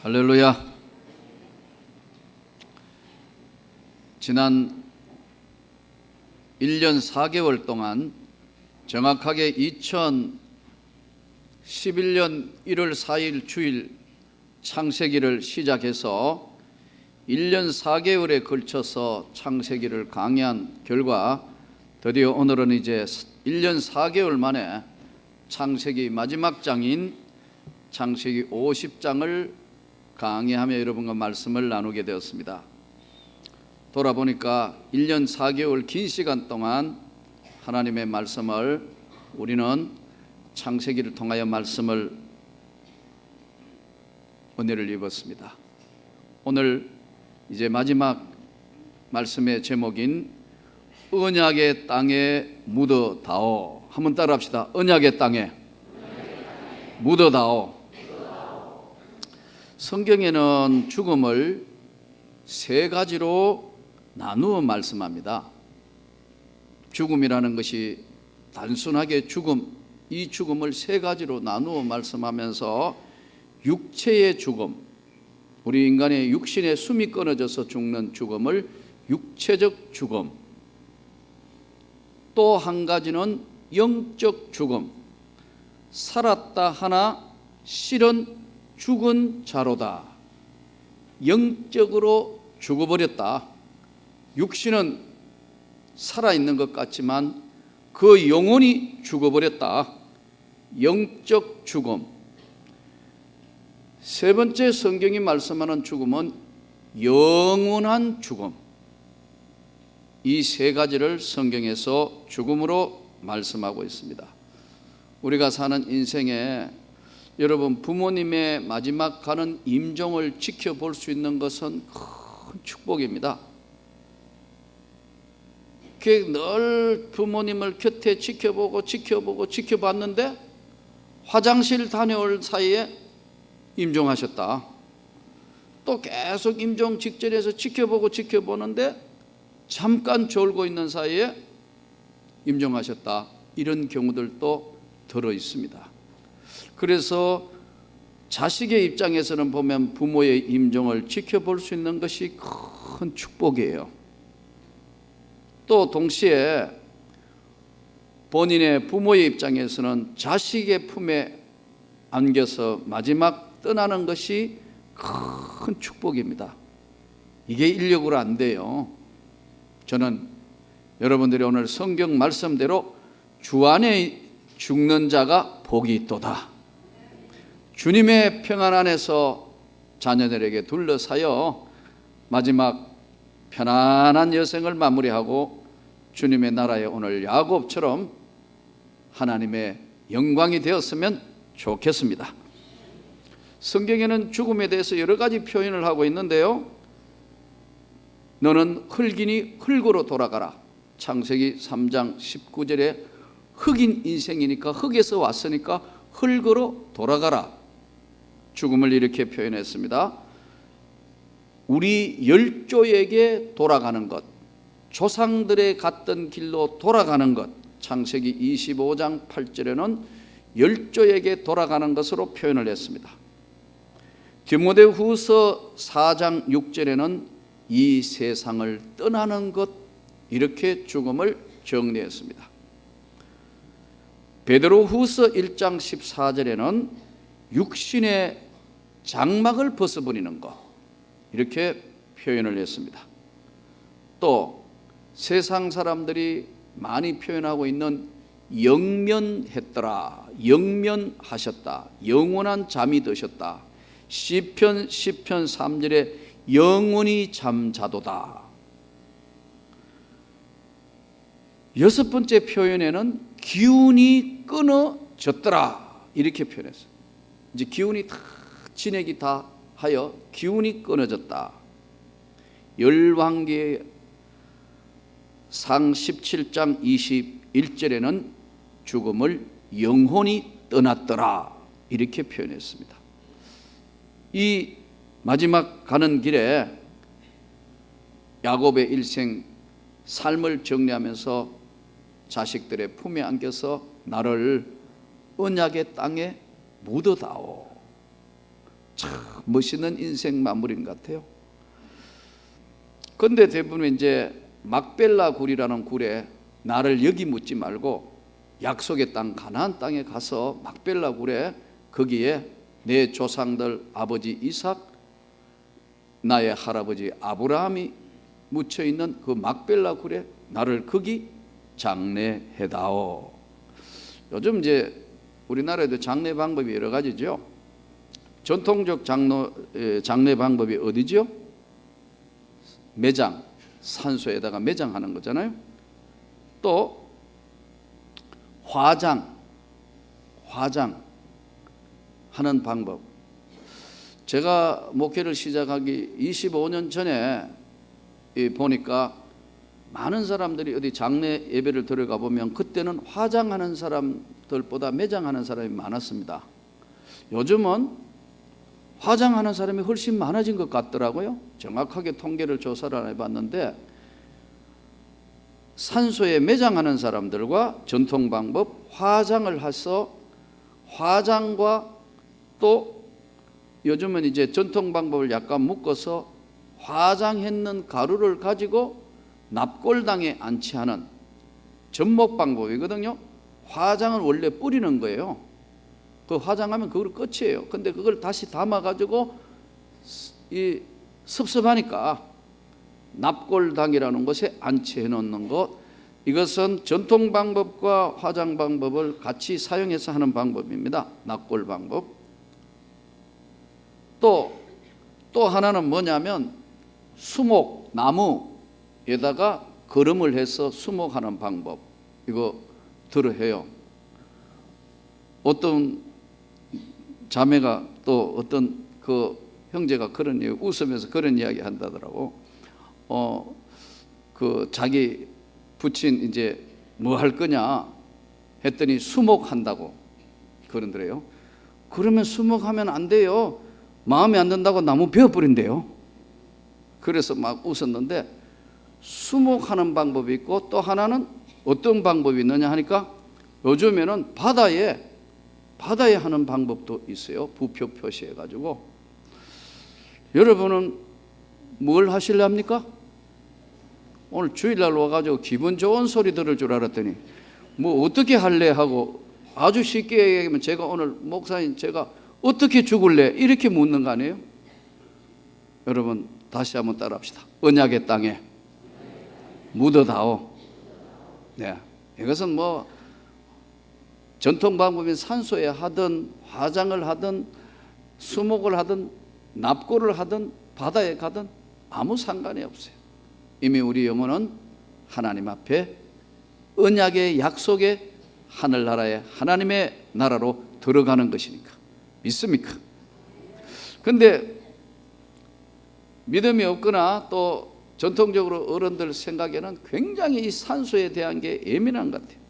할렐루야. 지난 1년 4개월 동안 정확하게 2011년 1월 4일 주일 창세기를 시작해서 1년 4개월에 걸쳐서 창세기를 강의한 결과 드디어 오늘은 이제 1년 4개월 만에 창세기 마지막 장인 창세기 50장을 강의하며 여러분과 말씀을 나누게 되었습니다. 돌아보니까 1년 4개월 긴 시간 동안 하나님의 말씀을 우리는 창세기를 통하여 말씀을 은혜를 입었습니다. 오늘 이제 마지막 말씀의 제목인 언약의 땅에 묻어다오. 한번 따라합시다. 언약의 땅에 묻어다오. 성경에는 죽음을 세 가지로 나누어 말씀합니다. 죽음이라는 것이 단순하게 죽음, 이 죽음을 세 가지로 나누어 말씀하면서 육체의 죽음, 우리 인간의 육신의 숨이 끊어져서 죽는 죽음을 육체적 죽음, 또 한 가지는 영적 죽음, 살았다 하나 실은 죽은 자로다. 영적으로 죽어버렸다. 육신은 살아있는 것 같지만 그 영혼이 죽어버렸다. 영적 죽음. 세 번째 성경이 말씀하는 죽음은 영원한 죽음. 이 세 가지를 성경에서 죽음으로 말씀하고 있습니다. 우리가 사는 인생에 여러분, 부모님의 마지막 가는 임종을 지켜볼 수 있는 것은 큰 축복입니다. 늘 부모님을 곁에 지켜봤는데 화장실 다녀올 사이에 임종하셨다. 또 계속 임종 직전에서 지켜보는데 잠깐 졸고 있는 사이에 임종하셨다. 이런 경우들도 들어 있습니다. 그래서 자식의 입장에서는 보면 부모의 임종을 지켜볼 수 있는 것이 큰 축복이에요. 또 동시에 본인의 부모의 입장에서는 자식의 품에 안겨서 마지막 떠나는 것이 큰 축복입니다. 이게 인력으로 안 돼요. 저는 여러분들이 오늘 성경 말씀대로 주 안에 죽는 자가 복이 있도다. 주님의 평안 안에서 자녀들에게 둘러싸여 마지막 편안한 여생을 마무리하고 주님의 나라에 오늘 야곱처럼 하나님의 영광이 되었으면 좋겠습니다. 성경에는 죽음에 대해서 여러 가지 표현을 하고 있는데요. 너는 흙이니 흙으로 돌아가라. 창세기 3장 19절에 흙인 인생이니까 흙에서 왔으니까 흙으로 돌아가라. 죽음을 이렇게 표현했습니다. 우리 열조에게 돌아가는 것, 조상들의 갔던 길로 돌아가는 것. 창세기 25장 8절에는 열조에게 돌아가는 것으로 표현을 했습니다. 디모데후서 4장 6절에는 이 세상을 떠나는 것, 이렇게 죽음을 정리했습니다. 베드로후서 1장 14절에는 육신의 장막을 벗어버리는 것, 이렇게 표현을 했습니다. 또 세상 사람들이 많이 표현하고 있는 영면했더라, 영면하셨다, 영원한 잠이 드셨다. 시편 3절에 영원히 잠자도다. 여섯 번째 표현에는 기운이 끊어졌더라, 이렇게 표현했어요. 이제 기운이 다 진액이 다 하여 기운이 끊어졌다. 열왕기상 17장 21절에는 죽음을 영혼이 떠났더라, 이렇게 표현했습니다. 이 마지막 가는 길에 야곱의 일생 삶을 정리하면서 자식들의 품에 안겨서 나를 언약의 땅에 묻어다오. 참 멋있는 인생 마무리인 것 같아요. 근데 대부분 이제 막벨라 굴이라는 굴에 나를 여기 묻지 말고 약속의 땅 가나안 땅에 가서 막벨라 굴에 거기에 내 조상들 아버지 이삭, 나의 할아버지 아브라함이 묻혀 있는 그 막벨라 굴에 나를 거기 장례해다오. 요즘 이제 우리나라에도 장례 방법이 여러 가지죠. 전통적 장례 방법이 어디죠? 매장, 산소에다가 매장하는 거잖아요. 또 화장 하는 방법. 제가 목회를 시작하기 25년 전에 보니까 많은 사람들이 어디 장례 예배를 들어가 보면 그때는 화장하는 사람들보다 매장하는 사람이 많았습니다. 요즘은 화장하는 사람이 훨씬 많아진 것 같더라고요. 정확하게 통계를 조사를 안 해봤는데 산소에 매장하는 사람들과 전통 방법 화장을 해서 화장과 또 요즘은 이제 전통 방법을 약간 묶어서 화장했는 가루를 가지고 납골당에 안치하는 접목 방법이거든요. 화장은 원래 뿌리는 거예요. 그 화장하면 그걸 끝이에요. 근데 그걸 다시 담아가지고 이 섭섭하니까 납골당이라는 곳에 안치해 놓는 것, 이것은 전통 방법과 화장 방법을 같이 사용해서 하는 방법입니다. 납골 방법. 또 하나는 뭐냐면 수목, 나무에다가 거름을 해서 수목하는 방법. 이거 들어해요. 어떤 자매가 또 어떤 그 형제가 그런 웃으면서 그런 이야기 한다더라고. 그 자기 부친 이제 뭐 할 거냐 했더니 수목한다고 그러더래요. 그러면 수목하면 안 돼요. 마음에 안 든다고 나무 베어버린대요. 그래서 막 웃었는데 수목하는 방법이 있고 또 하나는 어떤 방법이 있느냐 하니까 요즘에는 바다에 하는 방법도 있어요. 부표 표시해가지고. 여러분은 뭘 하실래 합니까? 오늘 주일날 와가지고 기분 좋은 소리 들을 줄 알았더니 뭐 어떻게 할래 하고 아주 쉽게 얘기하면 제가 오늘 목사님 제가 어떻게 죽을래 이렇게 묻는 거 아니에요? 여러분 다시 한번 따라합시다. 언약의 땅에 묻어다오. 네, 이것은 뭐 전통 방법인 산소에 하든 화장을 하든 수목을 하든 납골을 하든 바다에 가든 아무 상관이 없어요. 이미 우리 영혼은 하나님 앞에 언약의 약속의 하늘나라의 하나님의 나라로 들어가는 것이니까. 믿습니까? 근데 믿음이 없거나 또 전통적으로 어른들 생각에는 굉장히 이 산소에 대한 게 예민한 것 같아요.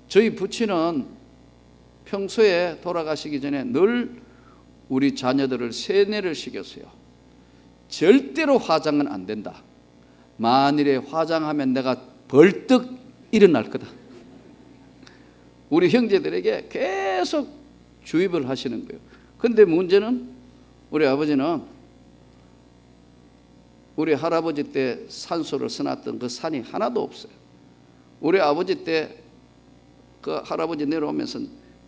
저희 부친은 평소에 돌아가시기 전에 늘 우리 자녀들을 세뇌를 시켰어요. 절대로 화장은 안 된다. 만일에 화장하면 내가 벌떡 일어날 거다. 우리 형제들에게 계속 주입을 하시는 거예요. 근데 문제는 우리 아버지는 우리 할아버지 때 산소를 써놨던 그 산이 하나도 없어요. 우리 아버지 때 그 할아버지 내려오면서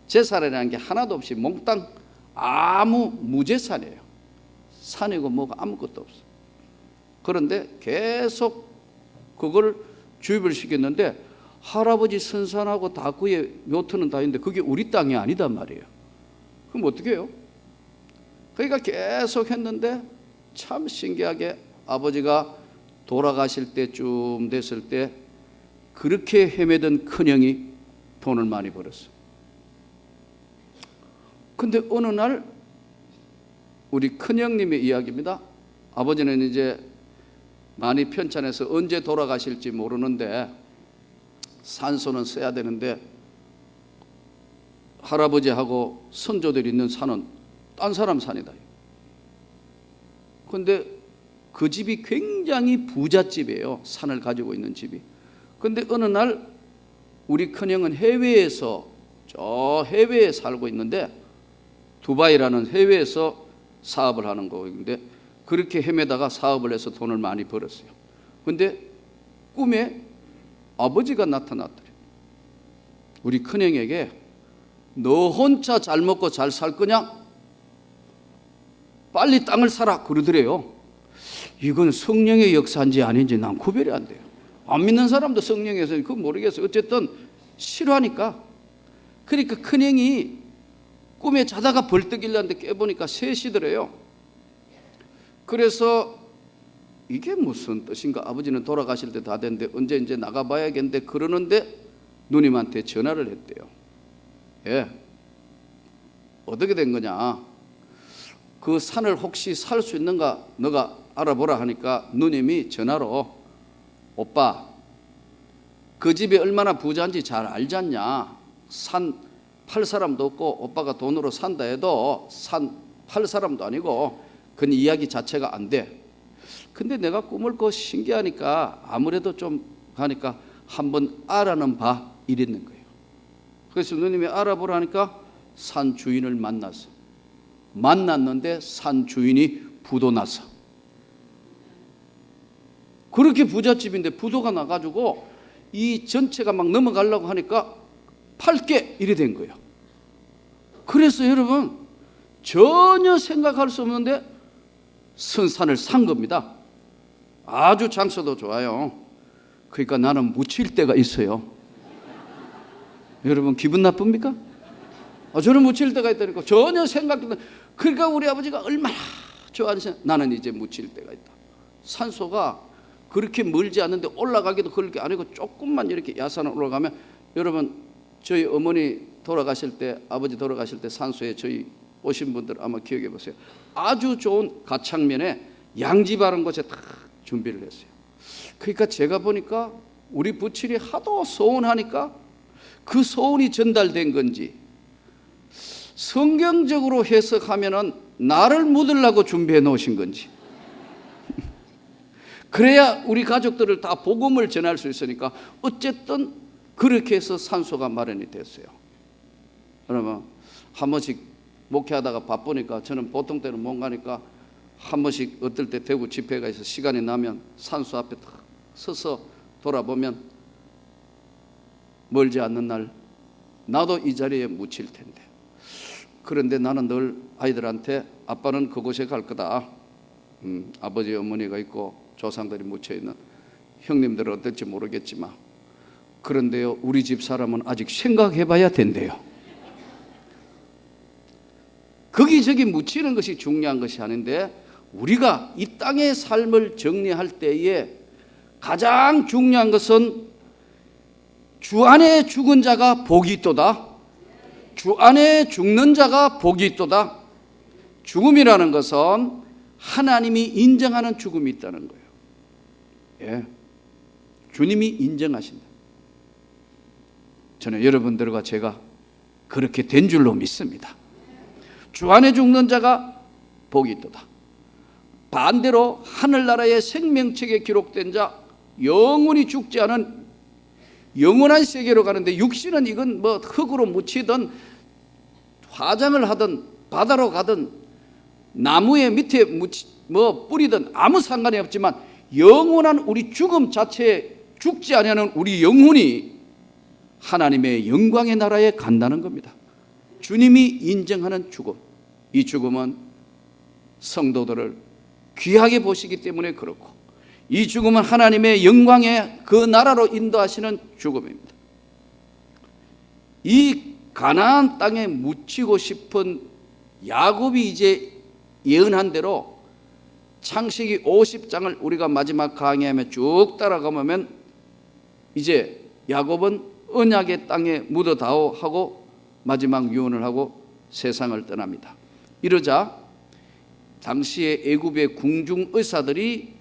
제사라는 게 하나도 없이 몽땅 아무 무제산이에요. 산이고 뭐가 아무것도 없어요. 그런데 계속 그걸 주입을 시켰는데 할아버지 선산하고 다 그의 묘토는 다 있는데 그게 우리 땅이 아니단 말이에요. 그럼 어떻게 해요? 그러니까 계속 했는데 참 신기하게 아버지가 돌아가실 때쯤 됐을 때 그렇게 헤매던 큰형이 돈을 많이 벌었어요. 근데 어느 날 우리 큰형님의 이야기입니다. 아버지는 이제 많이 편찮아서 언제 돌아가실지 모르는데 산소는 써야 되는데 할아버지하고 선조들이 있는 산은 딴 사람 산이다. 그런데 그 집이 굉장히 부잣집이에요. 산을 가지고 있는 집이. 그런데 어느 날 우리 큰형은 해외에 살고 있는데 두바이라는 해외에서 사업을 하는 거인데 그렇게 헤매다가 사업을 해서 돈을 많이 벌었어요. 근데 꿈에 아버지가 나타났더래. 우리 큰형에게 너 혼자 잘 먹고 잘 살 거냐? 빨리 땅을 사라 그러더래요. 이건 성령의 역사인지 아닌지 난 구별이 안 돼요. 안 믿는 사람도 성령에서 그거 모르겠어요. 어쨌든 싫어하니까. 그러니까 큰형이 꿈에 자다가 벌떡 일어났는데 깨보니까 셋이더래요. 그래서 이게 무슨 뜻인가? 아버지는 돌아가실 때 다 됐는데 언제 이제 나가봐야겠는데 그러는데 누님한테 전화를 했대요. 예, 어떻게 된 거냐? 그 산을 혹시 살 수 있는가 너가 알아보라 하니까 누님이 전화로 오빠 그 집이 얼마나 부자인지 잘 알지 않냐? 산 팔 사람도 없고 오빠가 돈으로 산다 해도 산 팔 사람도 아니고 그건 이야기 자체가 안 돼. 근데 내가 꿈을 꿔 신기하니까 아무래도 좀 하니까 한번 알아는 봐 이랬는 거예요. 그래서 누님이 알아보라 하니까 산 주인을 만났는데 산 주인이 부도 나서 그렇게 부잣집인데 부도가 나가지고 이 전체가 막 넘어가려고 하니까 팔게 이래 된 거예요. 그래서 여러분 전혀 생각할 수 없는데 선산을 산 겁니다. 아주 장소도 좋아요. 그러니까 나는 묻힐 때가 있어요. 여러분 기분 나쁩니까? 저는 묻힐 때가 있다니까. 전혀 생각도 안. 그러니까 우리 아버지가 얼마나 좋아하시냐. 나는 이제 묻힐 때가 있다. 산소가 그렇게 멀지 않는데 올라가기도 그렇게 아니고 조금만 이렇게 야산을 올라가면 여러분 저희 어머니 돌아가실 때 아버지 돌아가실 때 산소에 저희 오신 분들 아마 기억해 보세요. 아주 좋은 가창면에 양지 바른 곳에 다 준비를 했어요. 그러니까 제가 보니까 우리 부친이 하도 소원하니까 그 소원이 전달된 건지 성경적으로 해석하면은 나를 묻으려고 준비해 놓으신 건지 그래야 우리 가족들을 다 복음을 전할 수 있으니까 어쨌든 그렇게 해서 산소가 마련이 됐어요. 그러면 한 번씩 목회하다가 바쁘니까 저는 보통 때는 못 가니까 한 번씩 어떨 때 대구 집회가 있어 시간이 나면 산소 앞에 딱 서서 돌아보면 멀지 않는 날 나도 이 자리에 묻힐 텐데 그런데 나는 늘 아이들한테 아빠는 그곳에 갈 거다. 아버지 어머니가 있고 조상들이 묻혀있는 형님들은 어떨지 모르겠지만 그런데요 우리 집 사람은 아직 생각해 봐야 된대요. 거기저기 묻히는 것이 중요한 것이 아닌데 우리가 이 땅의 삶을 정리할 때에 가장 중요한 것은 주 안에 죽은 자가 복이 있도다. 주 안에 죽는 자가 복이 있도다. 죽음이라는 것은 하나님이 인정하는 죽음이 있다는 거예요. 예, 주님이 인정하신다. 저는 여러분들과 제가 그렇게 된 줄로 믿습니다. 주 안에 죽는 자가 복이 있도다. 반대로 하늘나라의 생명책에 기록된 자 영원히 죽지 않은 영원한 세계로 가는데 육신은 이건 뭐 흙으로 묻히든 화장을 하든 바다로 가든 나무의 밑에 뭐 뿌리든 아무 상관이 없지만 영원한 우리 죽음 자체에 죽지 아니하는 우리 영혼이 하나님의 영광의 나라에 간다는 겁니다. 주님이 인정하는 죽음, 이 죽음은 성도들을 귀하게 보시기 때문에 그렇고 이 죽음은 하나님의 영광의 그 나라로 인도하시는 죽음입니다. 이 가나안 땅에 묻히고 싶은 야곱이 이제 예언한 대로 창세기 50장을 우리가 마지막 강의하며 쭉 따라가면 이제 야곱은 언약의 땅에 묻어다오 하고 마지막 유언을 하고 세상을 떠납니다. 이러자 당시에 애굽의 궁중 의사들이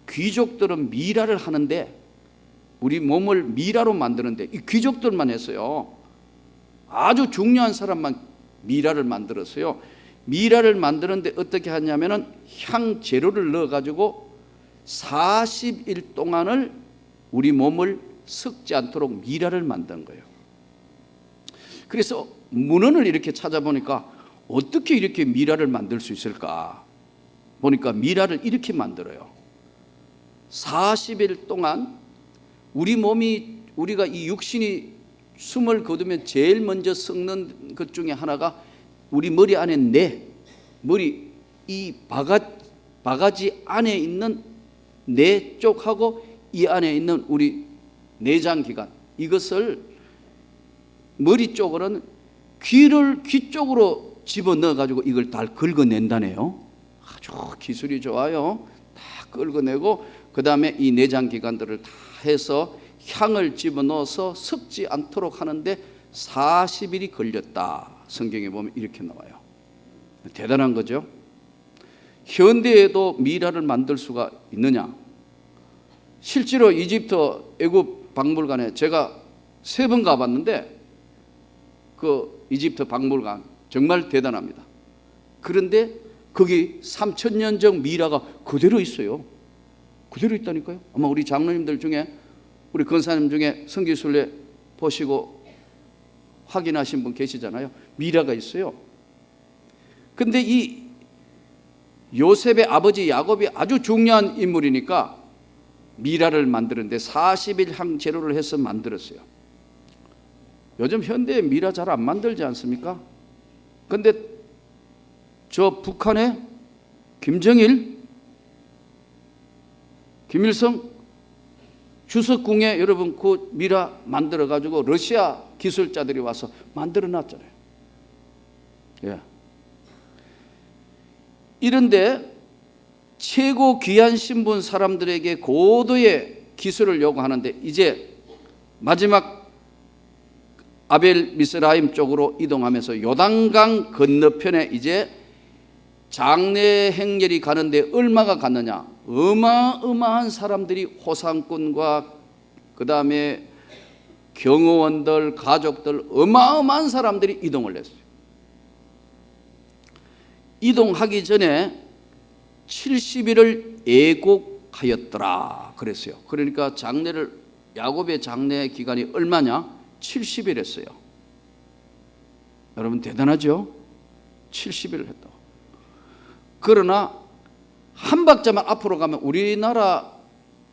귀족들은 미라를 하는데 우리 몸을 미라로 만드는데 이 귀족들만 했어요. 아주 중요한 사람만 미라를 만들었어요. 미라를 만드는데 어떻게 하냐면은 향재료를 넣어가지고 40일 동안을 우리 몸을 썩지 않도록 미라를 만든 거예요. 그래서 문헌을 이렇게 찾아보니까 어떻게 이렇게 미라를 만들 수 있을까 보니까 미라를 이렇게 만들어요. 40일 동안 우리가 이 육신이 숨을 거두면 제일 먼저 썩는 것 중에 하나가 우리 머리 안에 머리 이 바가지 안에 있는 뇌 쪽하고 이 안에 있는 우리 내장기관, 이것을 머리 쪽으로는 귀 쪽으로 집어넣어 가지고 이걸 다 긁어낸다네요. 아주 기술이 좋아요. 다 긁어내고 그 다음에 이 내장기관들을 다 해서 향을 집어넣어서 섞지 않도록 하는데 40일이 걸렸다. 성경에 보면 이렇게 나와요. 대단한 거죠. 현대에도 미라를 만들 수가 있느냐? 실제로 이집트, 애굽 박물관에 제가 3번 가봤는데 그 이집트 박물관 정말 대단합니다. 그런데 거기 3000년 전 미라가 그대로 있어요. 그대로 있다니까요. 아마 우리 장로님들 중에, 우리 권사님 중에 성기순례 보시고 확인하신 분 계시잖아요. 미라가 있어요. 근데 이 요셉의 아버지 야곱이 아주 중요한 인물이니까 미라를 만드는데 40일 향 재료를 해서 만들었어요. 요즘 현대에 미라 잘 안 만들지 않습니까? 근데 저 북한의 김정일, 김일성 주석궁에 여러분 그 미라 만들어 가지고 러시아 기술자들이 와서 만들어 놨잖아요. 예. 이런데 최고 귀한 신분 사람들에게 고도의 기술을 요구하는데 이제 마지막 아벨 미스라임 쪽으로 이동하면서 요단강 건너편에 이제 장례 행렬이 가는데 얼마가 갔느냐? 어마어마한 사람들이, 호상꾼과 그 다음에 경호원들, 가족들, 어마어마한 사람들이 이동을 했어요. 이동하기 전에 70일을 애곡하였더라 그랬어요. 그러니까 야곱의 장례 기간이 얼마냐? 70일 했어요. 여러분 대단하죠? 70일을 했다고. 그러나 한 박자만 앞으로 가면 우리나라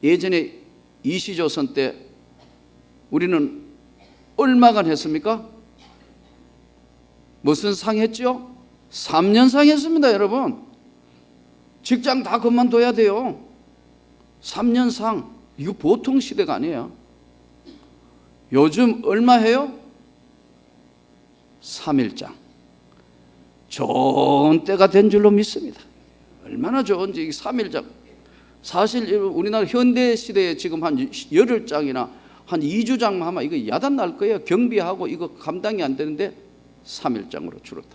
예전에 이시조선 때 우리는 얼마간 했습니까? 무슨 상 했죠? 3년 상 했습니다. 여러분 직장 다 그만둬야 돼요. 3년 상, 이거 보통 시대가 아니에요. 요즘 얼마 해요? 3일장. 좋은 때가 된 줄로 믿습니다. 얼마나 좋은지. 3일장 사실 우리나라 현대 시대에 지금 한 열흘장이나 한 2주장만 하면 이거 야단 날 거예요. 경비하고 이거 감당이 안 되는데 3일장으로 줄었다.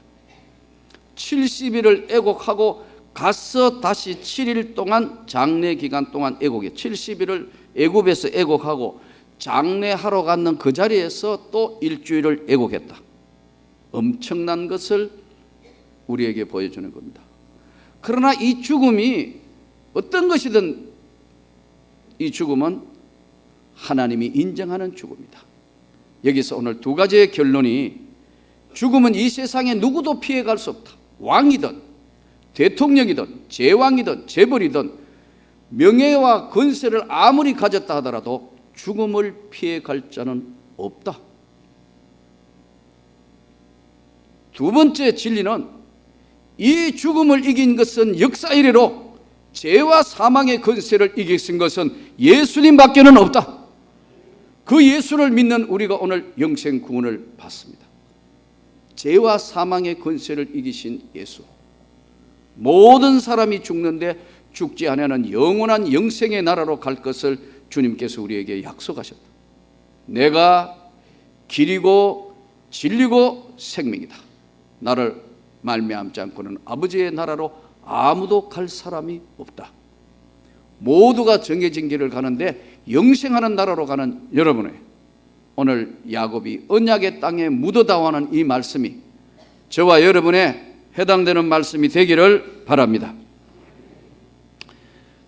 70일을 애곡하고 가서 다시 7일 동안 장례 기간 동안 애곡해. 70일을 애굽에서 애곡하고 장례하러 갔는 그 자리에서 또 일주일을 애곡했다. 엄청난 것을 우리에게 보여주는 겁니다. 그러나 이 죽음이 어떤 것이든 이 죽음은 하나님이 인정하는 죽음이다. 여기서 오늘 2가지의 결론이, 죽음은 이 세상에 누구도 피해갈 수 없다. 왕이든 대통령이든 제왕이든 재벌이든 명예와 권세를 아무리 가졌다 하더라도 죽음을 피해갈 자는 없다. 2번째 진리는 이 죽음을 이긴 것은 역사 이래로 죄와 사망의 권세를 이기신 것은 예수님밖에는 없다. 그 예수를 믿는 우리가 오늘 영생 구원을 받습니다. 죄와 사망의 권세를 이기신 예수. 모든 사람이 죽는데 죽지 않으면 영원한 영생의 나라로 갈 것을 주님께서 우리에게 약속하셨다. 내가 길이고 진리고 생명이다. 나를 말미암지 않고는 아버지의 나라로 아무도 갈 사람이 없다. 모두가 정해진 길을 가는데 영생하는 나라로 가는 여러분의 오늘 야곱이 언약의 땅에 묻어다오는 이 말씀이 저와 여러분의 해당되는 말씀이 되기를 바랍니다.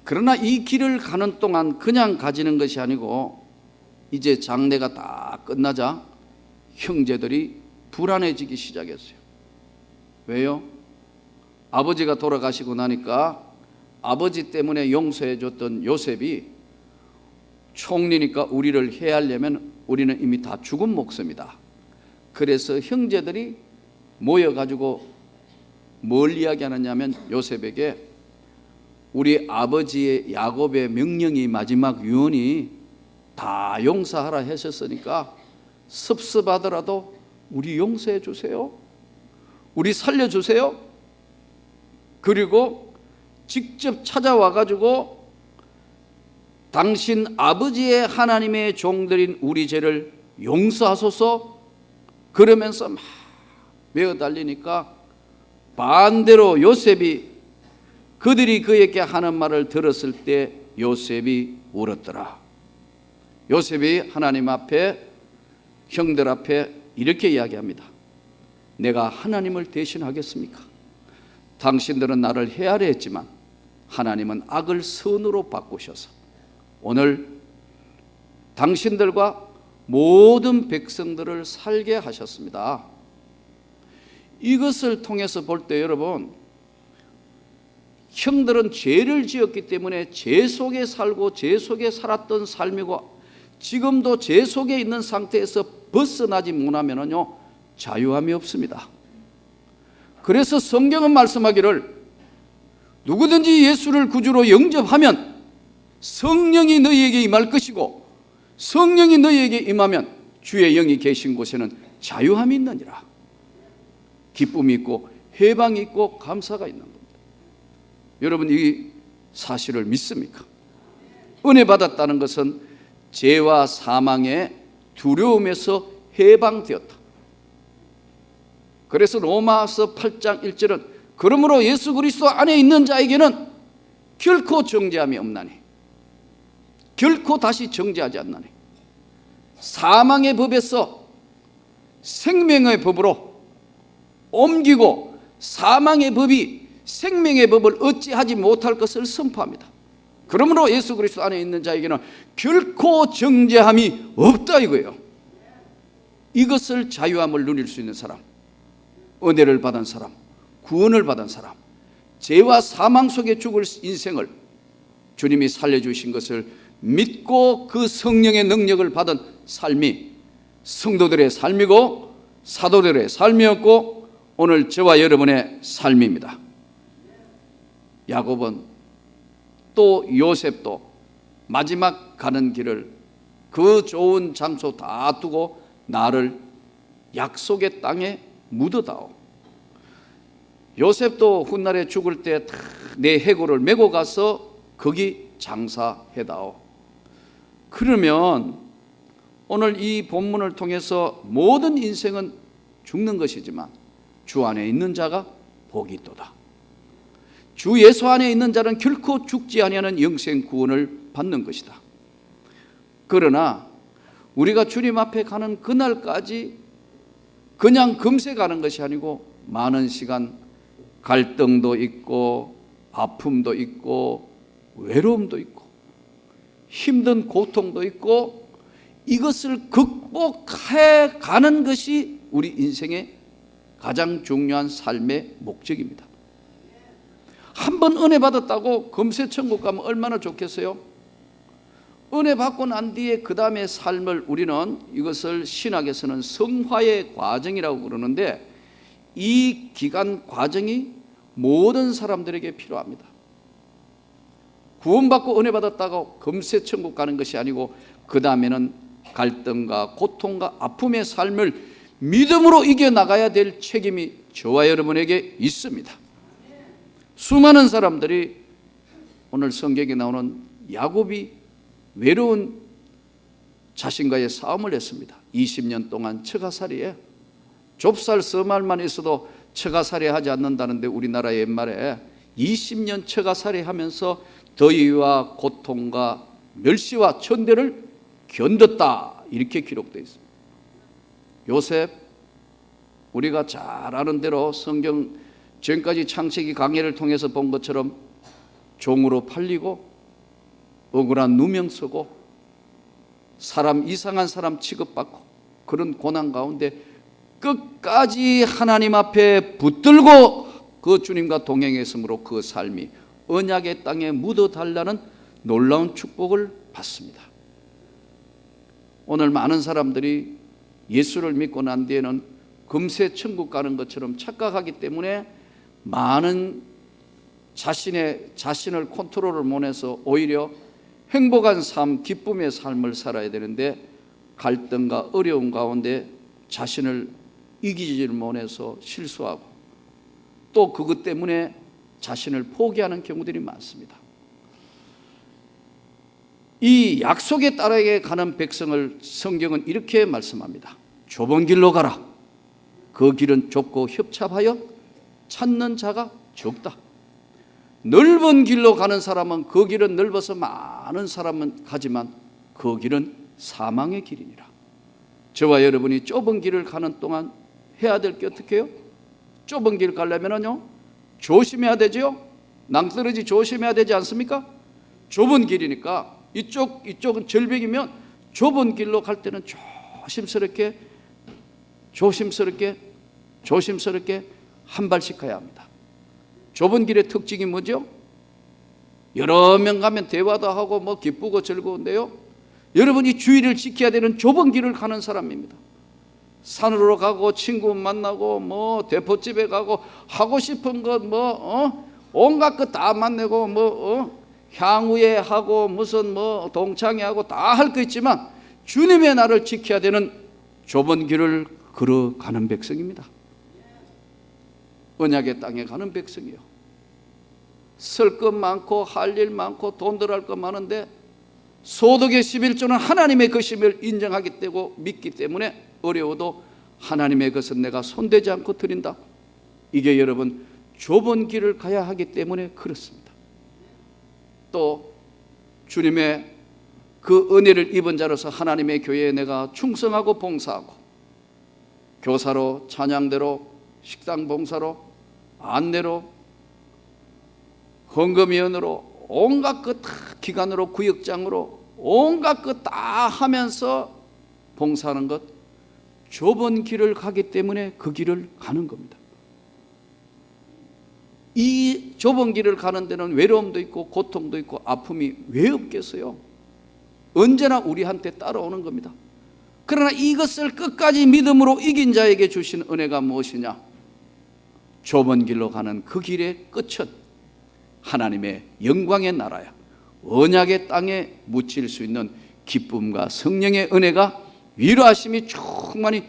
그러나 이 길을 가는 동안 그냥 가지는 것이 아니고 이제 장례가 다 끝나자 형제들이 불안해지기 시작했어요. 왜요? 아버지가 돌아가시고 나니까 아버지 때문에 용서해 줬던 요셉이 총리니까 우리를 해하려면 우리는 이미 다 죽은 목숨이다. 그래서 형제들이 모여가지고 뭘 이야기하느냐면 요셉에게 우리 아버지의 야곱의 명령이 마지막 유언이 다 용서하라 하셨으니까 섭섭하더라도 우리 용서해 주세요. 우리 살려주세요. 그리고 직접 찾아와 가지고 당신 아버지의 하나님의 종들인 우리 죄를 용서하소서 그러면서 막 메어 달리니까 반대로 요셉이 그들이 그에게 하는 말을 들었을 때 요셉이 울었더라. 요셉이 하나님 앞에 형들 앞에 이렇게 이야기합니다. 내가 하나님을 대신하겠습니까? 당신들은 나를 헤아려 했지만 하나님은 악을 선으로 바꾸셔서 오늘 당신들과 모든 백성들을 살게 하셨습니다. 이것을 통해서 볼 때 여러분, 형들은 죄를 지었기 때문에 죄 속에 살고 죄 속에 살았던 삶이고 지금도 죄 속에 있는 상태에서 벗어나지 못하면요 자유함이 없습니다. 그래서 성경은 말씀하기를 누구든지 예수를 구주로 영접하면 성령이 너희에게 임할 것이고 성령이 너희에게 임하면 주의 영이 계신 곳에는 자유함이 있느니라. 기쁨이 있고 해방이 있고 감사가 있는 겁니다. 여러분 이 사실을 믿습니까? 은혜 받았다는 것은 죄와 사망의 두려움에서 해방되었다. 그래서 로마서 8장 1절은 그러므로 예수 그리스도 안에 있는 자에게는 결코 정죄함이 없나니 결코 다시 정죄하지 않나니 사망의 법에서 생명의 법으로 옮기고 사망의 법이 생명의 법을 어찌하지 못할 것을 선포합니다. 그러므로 예수 그리스도 안에 있는 자에게는 결코 정죄함이 없다 이거예요. 이것을 자유함을 누릴 수 있는 사람, 은혜를 받은 사람, 구원을 받은 사람, 죄와 사망 속에 죽을 인생을 주님이 살려주신 것을 믿고 그 성령의 능력을 받은 삶이 성도들의 삶이고 사도들의 삶이었고 오늘 저와 여러분의 삶입니다. 야곱은 또 요셉도 마지막 가는 길을 그 좋은 장소 다 두고 나를 약속의 땅에 묻어다오. 요셉도 훗날에 죽을 때 내 해골을 메고 가서 거기 장사해다오. 그러면 오늘 이 본문을 통해서 모든 인생은 죽는 것이지만 주 안에 있는 자가 복이 있도다. 주 예수 안에 있는 자는 결코 죽지 아니하는 영생 구원을 받는 것이다. 그러나 우리가 주님 앞에 가는 그날까지 그냥 금세 가는 것이 아니고 많은 시간 갈등도 있고 아픔도 있고 외로움도 있고 힘든 고통도 있고 이것을 극복해 가는 것이 우리 인생의 가장 중요한 삶의 목적입니다. 한번 은혜 받았다고 금세 천국 가면 얼마나 좋겠어요? 은혜 받고 난 뒤에 그 다음에 삶을 우리는 이것을 신학에서는 성화의 과정이라고 그러는데 이 기간 과정이 모든 사람들에게 필요합니다. 구원받고 은혜 받았다고 금세 천국 가는 것이 아니고 그 다음에는 갈등과 고통과 아픔의 삶을 믿음으로 이겨나가야 될 책임이 저와 여러분에게 있습니다. 수많은 사람들이 오늘 성경에 나오는 야곱이 외로운 자신과의 싸움을 했습니다. 20년 동안 처가살이에 좁쌀 서말만 있어도 처가살이 하지 않는다는데 우리나라 옛말에 20년 처가살이 하면서 더위와 고통과 멸시와 천대를 견뎠다 이렇게 기록되어 있습니다. 요셉 우리가 잘 아는 대로 성경 지금까지 창세기 강해를 통해서 본 것처럼 종으로 팔리고 억울한 누명 쓰고 사람 이상한 사람 취급받고 그런 고난 가운데 끝까지 하나님 앞에 붙들고 그 주님과 동행했으므로 그 삶이 언약의 땅에 묻어달라는 놀라운 축복을 받습니다. 오늘 많은 사람들이 예수를 믿고 난 뒤에는 금세 천국 가는 것처럼 착각하기 때문에 많은 자신을 컨트롤을 못해서 오히려 행복한 삶, 기쁨의 삶을 살아야 되는데 갈등과 어려움 가운데 자신을 이기지를 못해서 실수하고 또 그것 때문에 자신을 포기하는 경우들이 많습니다. 이 약속의 땅에 가는 백성을 성경은 이렇게 말씀합니다. 좁은 길로 가라. 그 길은 좁고 협착하여 찾는 자가 적다. 넓은 길로 가는 사람은 그 길은 넓어서 많은 사람은 가지만 그 길은 사망의 길이니라. 저와 여러분이 좁은 길을 가는 동안 해야 될 게 어떻게 해요? 좁은 길 가려면요 조심해야 되죠. 낭떠러지 조심해야 되지 않습니까? 좁은 길이니까 이쪽은 절벽이면 좁은 길로 갈 때는 조심스럽게 한 발씩 가야 합니다. 좁은 길의 특징이 뭐죠? 여러 명 가면 대화도 하고 뭐 기쁘고 즐거운데요, 여러분이 주의를 지켜야 되는 좁은 길을 가는 사람입니다. 산으로 가고 친구 만나고 뭐 대포집에 가고 하고 싶은 것 온갖 것 다 만나고 향후에 하고 무슨 동창회 하고 다 할 거 있지만 주님의 나를 지켜야 되는 좁은 길을 걸어가는 백성입니다. 언약의 땅에 가는 백성이요. 쓸 것 많고 할 일 많고 돈 들어갈 것 많은데 소득의 11조는 하나님의 것임을 인정하기 때문에 믿기 때문에 어려워도 하나님의 것은 내가 손대지 않고 드린다. 이게 여러분 좁은 길을 가야 하기 때문에 그렇습니다. 또 주님의 그 은혜를 입은 자로서 하나님의 교회에 내가 충성하고 봉사하고 교사로, 찬양대로, 식당 봉사로, 안내로, 헌금위원으로 온갖 것 다 기관으로, 구역장으로 온갖 것 다 하면서 봉사하는 것, 좁은 길을 가기 때문에 그 길을 가는 겁니다. 이 좁은 길을 가는 데는 외로움도 있고 고통도 있고 아픔이 왜 없겠어요? 언제나 우리한테 따라오는 겁니다. 그러나 이것을 끝까지 믿음으로 이긴 자에게 주신 은혜가 무엇이냐? 좁은 길로 가는 그 길의 끝은 하나님의 영광의 나라야, 언약의 땅에 묻힐 수 있는 기쁨과 성령의 은혜가 위로하심이 충만히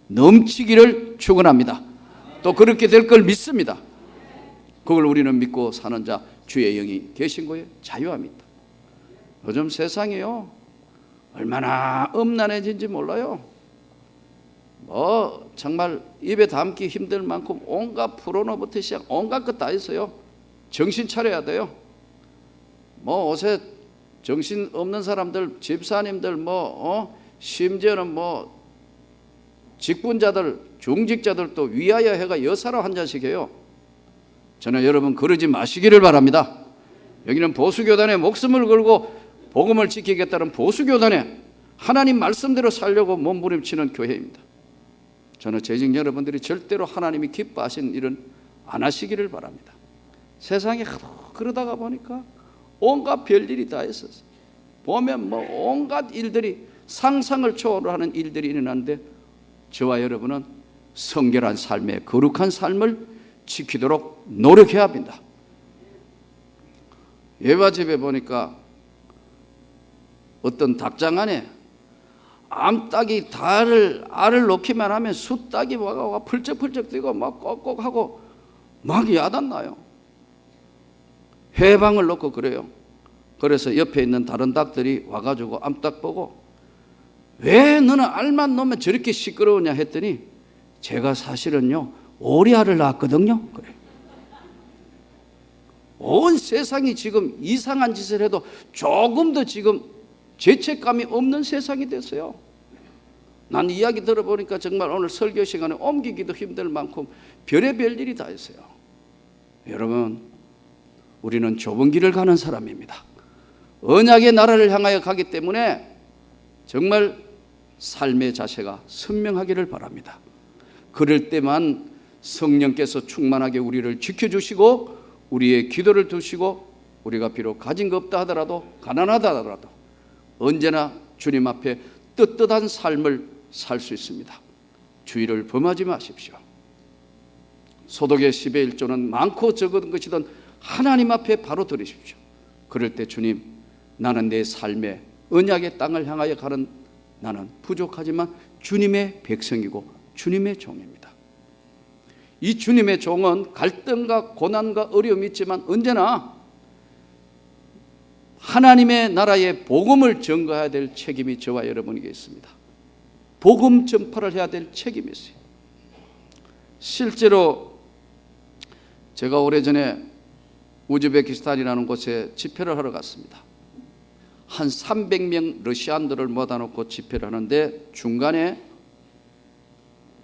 넘치기를 축원합니다. 또 그렇게 될 걸 믿습니다. 그걸 우리는 믿고 사는 자, 주의 영이 계신 거에 자유함이다. 요즘 세상이요 얼마나 음란해진지 몰라요. 정말 입에 담기 힘들 만큼 온갖 프로노부터 시작 온갖 것 다 있어요. 정신 차려야 돼요. 옷에 정신 없는 사람들, 집사님들, 심지어는 직분자들, 중직자들도 위하여 해가 여사로 한 잔씩 해요. 저는 여러분 그러지 마시기를 바랍니다. 여기는 보수교단에 목숨을 걸고 복음을 지키겠다는 보수교단에 하나님 말씀대로 살려고 몸부림치는 교회입니다. 저는 재직 여러분들이 절대로 하나님이 기뻐하신 일은 안 하시기를 바랍니다. 세상에 하도 그러다가 보니까 온갖 별일이 다 있었어요. 보면 온갖 일들이 상상을 초월하는 일들이 일어나는데 저와 여러분은 성결한 삶의 거룩한 삶을 지키도록 노력해야 합니다. 예화집에 보니까 어떤 닭장 안에 암탉이 알을 놓기만 하면 숫닭이 와가 펄쩍펄쩍 뛰고 막 꼭꼭하고 막 야단나요. 해방을 놓고 그래요. 그래서 옆에 있는 다른 닭들이 와가지고 암탉 보고 왜 너는 알만 놓으면 저렇게 시끄러우냐 했더니 제가 사실은요 오리알을 낳았거든요. 그래. 온 세상이 지금 이상한 짓을 해도 조금도 지금 죄책감이 없는 세상이 됐어요. 난 이야기 들어보니까 정말 오늘 설교 시간에 옮기기도 힘들 만큼 별의별 일이 다 있어요. 여러분, 우리는 좁은 길을 가는 사람입니다. 언약의 나라를 향하여 가기 때문에 정말 삶의 자세가 선명하기를 바랍니다. 그럴 때만 성령께서 충만하게 우리를 지켜주시고 우리의 기도를 두시고 우리가 비록 가진 거 없다 하더라도 가난하다 하더라도 언제나 주님 앞에 떳떳한 삶을 살 수 있습니다. 주의를 범하지 마십시오. 소독의 10의 1조는 많고 적은 것이든 하나님 앞에 바로 드리십시오. 그럴 때 주님, 나는 내 삶의 언약의 땅을 향하여 가는 나는 부족하지만 주님의 백성이고 주님의 종입니다. 이 주님의 종은 갈등과 고난과 어려움이 있지만 언제나 하나님의 나라의 복음을 전가해야 될 책임이 저와 여러분에게 있습니다. 복음 전파를 해야 될 책임이 있어요. 실제로 제가 오래전에 우즈베키스탄이라는 곳에 집회를 하러 갔습니다. 한 300명 러시안들을 모아다 놓고 집회를 하는데 중간에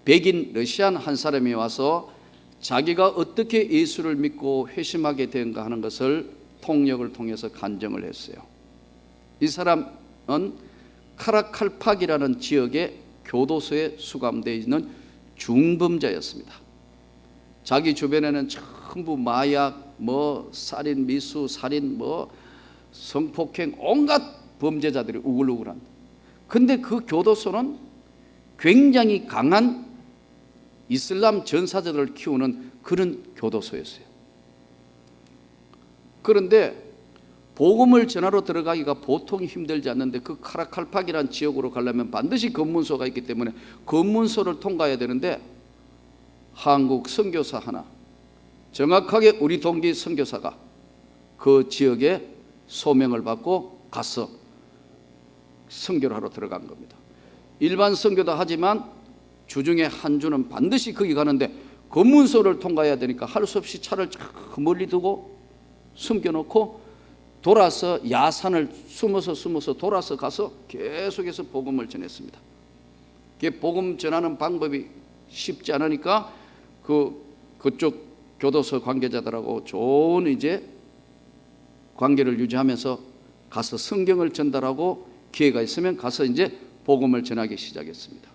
백인 러시안 한 사람이 와서 자기가 어떻게 예수를 믿고 회심하게 된가 하는 것을 통역을 통해서 간증을 했어요. 이 사람은 카라칼팍이라는 지역의 교도소에 수감되어 있는 중범자였습니다. 자기 주변에는 전부 마약, 살인, 미수, 살인, 성폭행, 온갖 범죄자들이 우글우글한. 근데 그 교도소는 굉장히 강한 이슬람 전사자들을 키우는 그런 교도소였어요. 그런데 복음을 전하러 들어가기가 보통 힘들지 않는데 그 카라칼팍이라는 지역으로 가려면 반드시 검문소가 있기 때문에 검문소를 통과해야 되는데 한국 선교사 하나, 정확하게 우리 동기 선교사가 그 지역에 소명을 받고 가서 선교를 하러 들어간 겁니다. 일반 선교도 하지만 주중에 한 주는 반드시 거기 가는데 검문소를 통과해야 되니까 할 수 없이 차를 멀리 두고 숨겨놓고 돌아서 야산을 숨어서 돌아서 가서 계속해서 복음을 전했습니다. 복음 전하는 방법이 쉽지 않으니까 그쪽 교도소 관계자들하고 좋은 이제 관계를 유지하면서 가서 성경을 전달하고 기회가 있으면 가서 이제 복음을 전하기 시작했습니다.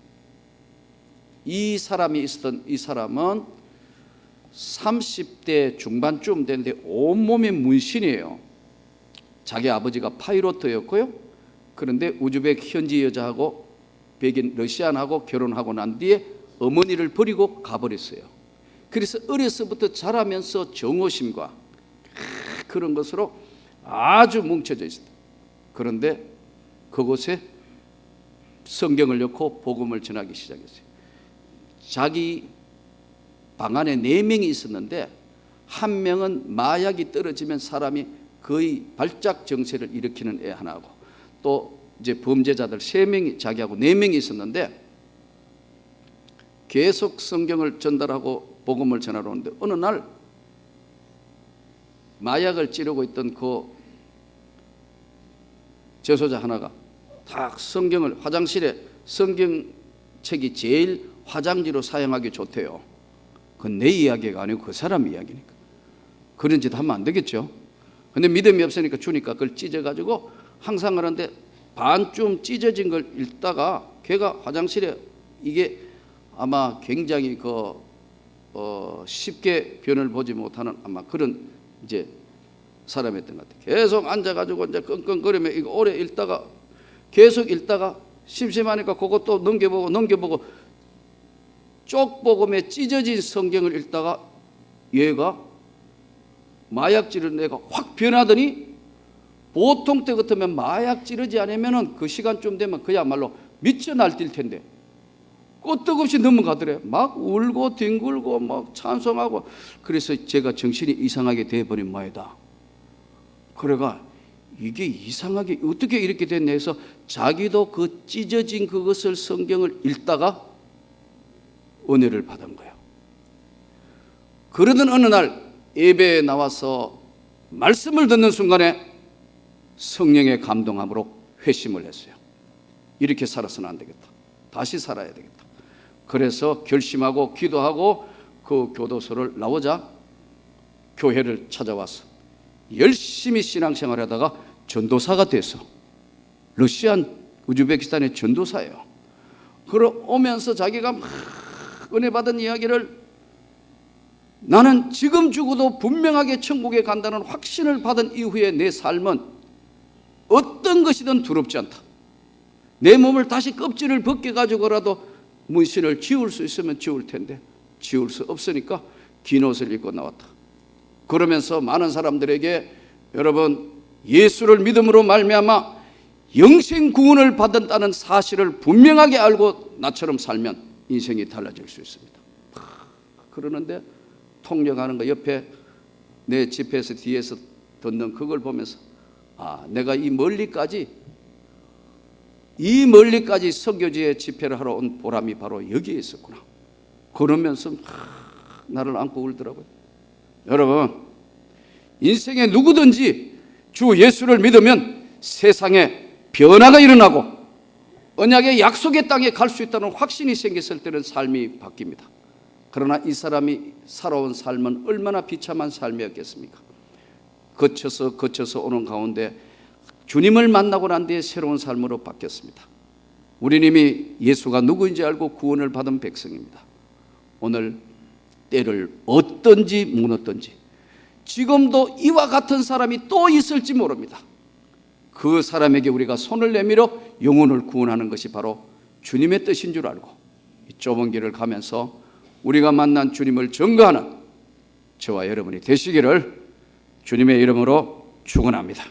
이 사람이 있었던 이 사람은 30대 중반쯤 되는데 온몸에 문신이에요. 자기 아버지가 파이로트였고요. 그런데 우즈벡 현지 여자하고 백인 러시안하고 결혼하고 난 뒤에 어머니를 버리고 가버렸어요. 그래서 어려서부터 자라면서 정오심과 그런 것으로 아주 뭉쳐져 있었다. 그런데 그곳에 성경을 넣고 복음을 전하기 시작했어요. 자기 방 안에 4명이 있었는데 한 명은 마약이 떨어지면 사람이 거의 발작 정세를 일으키는 애 하나고 또 이제 범죄자들 3명이 자기하고 4명이 있었는데 계속 성경을 전달하고 복음을 전하러 오는데 어느 날 마약을 찌르고 있던 그 재소자 하나가 딱 성경을 화장실에 성경책이 제일 화장지로 사용하기 좋대요. 그건 내 이야기가 아니고 그 사람 이야기니까. 그런 짓 하면 안 되겠죠. 근데 믿음이 없으니까 주니까 그걸 찢어가지고 항상 하는데 반쯤 찢어진 걸 읽다가 걔가 화장실에 이게 아마 굉장히 쉽게 변을 보지 못하는 아마 그런 이제 사람이었던 것 같아요. 계속 앉아가지고 이제 끙끙거리며 이거 오래 읽다가 계속 읽다가 심심하니까 그것도 넘겨보고 쪽복음에 찢어진 성경을 읽다가 얘가 마약 찌르는 애가 확 변하더니 보통 때 같으면 마약 찌르지 않으면 그 시간쯤 되면 그야말로 미쳐 날뛸 텐데 끄떡없이 넘어가더래. 막 울고 뒹굴고 막 찬송하고. 그래서 제가 정신이 이상하게 돼버린 모양이다. 그래가 이게 이상하게 어떻게 이렇게 됐냐 해서 자기도 그 찢어진 그것을 성경을 읽다가 은혜를 받은 거예요. 그러던 어느 날 예배에 나와서 말씀을 듣는 순간에 성령의 감동함으로 회심을 했어요. 이렇게 살아서는 안 되겠다. 다시 살아야 되겠다. 그래서 결심하고 기도하고 그 교도소를 나오자 교회를 찾아와서 열심히 신앙생활 하다가 전도사가 돼서 우즈베키스탄의 전도사예요. 그러면서 자기가 막 은혜 받은 이야기를 나는 지금 죽어도 분명하게 천국에 간다는 확신을 받은 이후에 내 삶은 어떤 것이든 두렵지 않다. 내 몸을 다시 껍질을 벗겨가지고라도 문신을 지울 수 있으면 지울 텐데 지울 수 없으니까 긴 옷을 입고 나왔다. 그러면서 많은 사람들에게 여러분 예수를 믿음으로 말미암아 영생 구원을 받았다는 사실을 분명하게 알고 나처럼 살면 인생이 달라질 수 있습니다. 그러는데 통역하는 거 옆에 내 GPS 뒤에서 듣는 그걸 보면서 내가 이 멀리까지 선교지에 집회를 하러 온 보람이 바로 여기에 있었구나. 그러면서 나를 안고 울더라고요. 여러분 인생에 누구든지 주 예수를 믿으면 세상에 변화가 일어나고 언약의 약속의 땅에 갈 수 있다는 확신이 생겼을 때는 삶이 바뀝니다. 그러나 이 사람이 살아온 삶은 얼마나 비참한 삶이었겠습니까? 거쳐서 오는 가운데 주님을 만나고 난 뒤에 새로운 삶으로 바뀌었습니다. 우리는 이미 예수가 누구인지 알고 구원을 받은 백성입니다. 오늘 때를 얻든지 무너든지 지금도 이와 같은 사람이 또 있을지 모릅니다. 그 사람에게 우리가 손을 내밀어 영혼을 구원하는 것이 바로 주님의 뜻인 줄 알고 이 좁은 길을 가면서 우리가 만난 주님을 증거하는 저와 여러분이 되시기를 주님의 이름으로 축원합니다.